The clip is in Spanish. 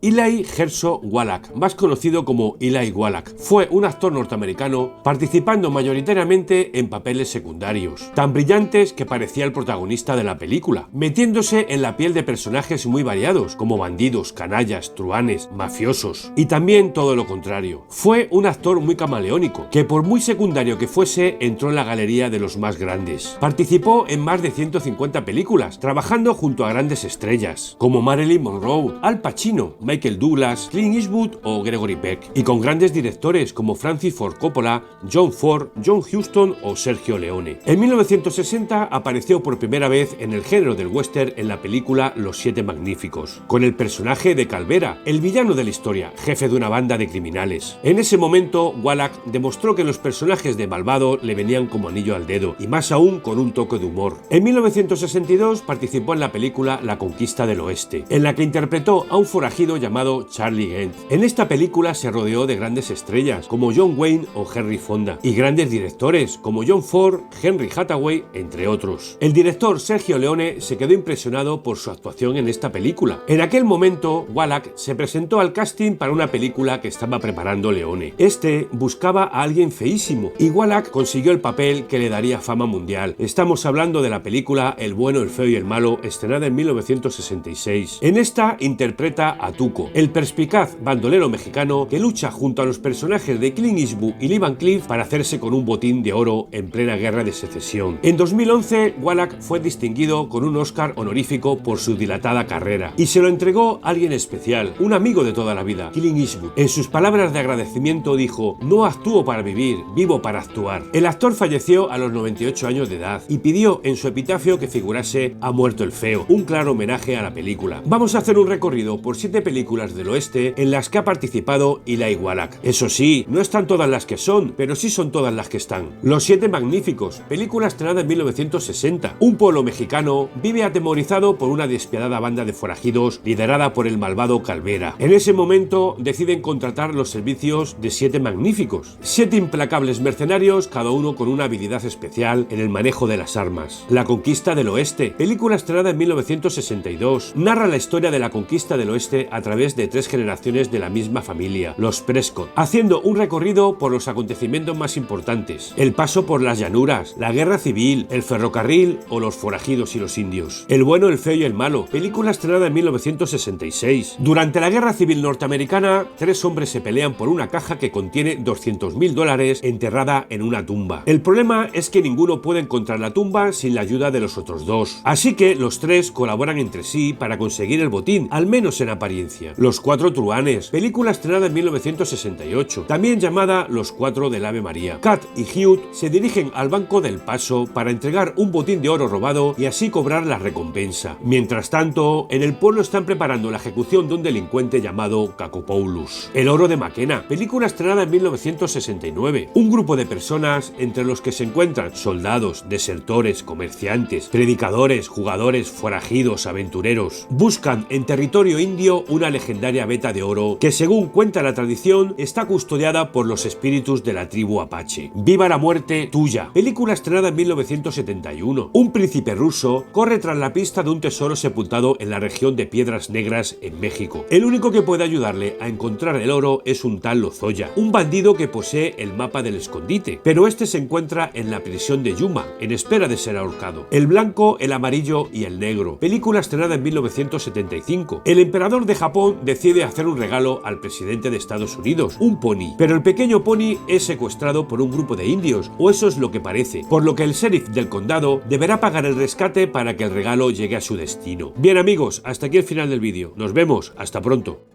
Eli Herzog Wallach, más conocido como Eli Wallach, fue un actor norteamericano participando mayoritariamente en papeles secundarios, tan brillantes que parecía el protagonista de la película, metiéndose en la piel de personajes muy variados, como bandidos, canallas, truanes, mafiosos, y también todo lo contrario. Fue un actor muy camaleónico, que por muy secundario que fuese, entró en la galería de los más grandes. Participó en más de 150 películas, trabajando junto a grandes estrellas, como Marilyn Monroe, Al Pacino, Michael Douglas, Clint Eastwood o Gregory Peck, y con grandes directores como Francis Ford Coppola, John Ford, John Huston o Sergio Leone. En 1960 apareció por primera vez en el género del western en la película Los Siete Magníficos, con el personaje de Calvera, el villano de la historia, jefe de una banda de criminales. En ese momento, Wallach demostró que los personajes de malvado le venían como anillo al dedo, y más aún con un toque de humor. En 1962 participó en la película La Conquista del Oeste, en la que interpretó a un forajido llamado Charlie Gent. En esta película se rodeó de grandes estrellas como John Wayne o Henry Fonda, y grandes directores como John Ford, Henry Hathaway, entre otros. El director Sergio Leone se quedó impresionado por su actuación en esta película. En aquel momento, Wallach se presentó al casting para una película que estaba preparando Leone. Este buscaba a alguien feísimo, y Wallach consiguió el papel que le daría fama mundial. Estamos hablando de la película El bueno, el feo y el malo, estrenada en 1966. En esta interpreta a Tuco, el perspicaz bandolero mexicano que lucha junto a los personajes de Clint Eastwood y Lee Van Cleef para hacerse con un botín de oro en plena guerra de secesión. En 2011, Wallach fue distinguido con un Oscar honorífico por su dilatada carrera, y se lo entregó a alguien especial, un amigo de toda la vida, Clint Eastwood. En sus palabras de agradecimiento dijo: "No actúo para vivir, vivo para actuar". El actor falleció a los 98 años de edad y pidió en su epitafio que figurase "Ha muerto el feo", un claro homenaje a la película. Vamos a hacer un recorrido por 7 películas del oeste en las que ha participado Eli Wallach. Eso sí, no están todas las que son, pero sí son todas las que están. Los Siete Magníficos, película estrenada en 1960. Un pueblo mexicano vive atemorizado por una despiadada banda de forajidos liderada por el malvado Calvera. En ese momento deciden contratar los servicios de 7 magníficos, 7 implacables mercenarios, cada uno con una habilidad especial en el manejo de las armas. La Conquista del Oeste, película estrenada en 1962, narra la historia de la conquista del oeste a través de 3 generaciones de la misma familia, los Prescott, haciendo un recorrido por los acontecimientos más importantes: el paso por las llanuras, la guerra civil, el ferrocarril o los forajidos y los indios. El bueno, el feo y el malo, película estrenada en 1966. Durante la guerra civil norteamericana, 3 hombres se pelean por una caja que contiene $200.000 enterrada en una tumba. El problema es que ninguno puede encontrar la tumba sin la ayuda de los otros 2, así que los 3 colaboran entre sí para conseguir el botín, al menos en apariencia. Los 4 truanes, película estrenada en 1968, también llamada Los 4 del Ave María. Kat y Hugh se dirigen al Banco del Paso para entregar un botín de oro robado y así cobrar la recompensa. Mientras tanto, en el pueblo están preparando la ejecución de un delincuente llamado Cacopoulos. El oro de Maquena, película estrenada en 1969. Un grupo de personas, entre los que se encuentran soldados, desertores, comerciantes, predicadores, jugadores, forajidos, aventureros, buscan en territorio indio una legendaria veta de oro que, según cuenta la tradición, está custodiada por los espíritus de la tribu Apache. Viva la muerte tuya, película estrenada en 1971. Un príncipe ruso corre tras la pista de un tesoro sepultado en la región de Piedras Negras en México. El único que puede ayudarle a encontrar el oro es un tal Lozoya, un bandido que posee el mapa del escondite, pero este se encuentra en la prisión de Yuma, en espera de ser ahorcado. El blanco, el amarillo y el negro, película estrenada en 1975. El emperador de Japón decide hacer un regalo al presidente de Estados Unidos, un pony, pero el pequeño pony es secuestrado por un grupo de indios, o eso es lo que parece, por lo que el sheriff del condado deberá pagar el rescate para que el regalo llegue a su destino. Bien amigos, hasta aquí el final del vídeo. Nos vemos, hasta pronto.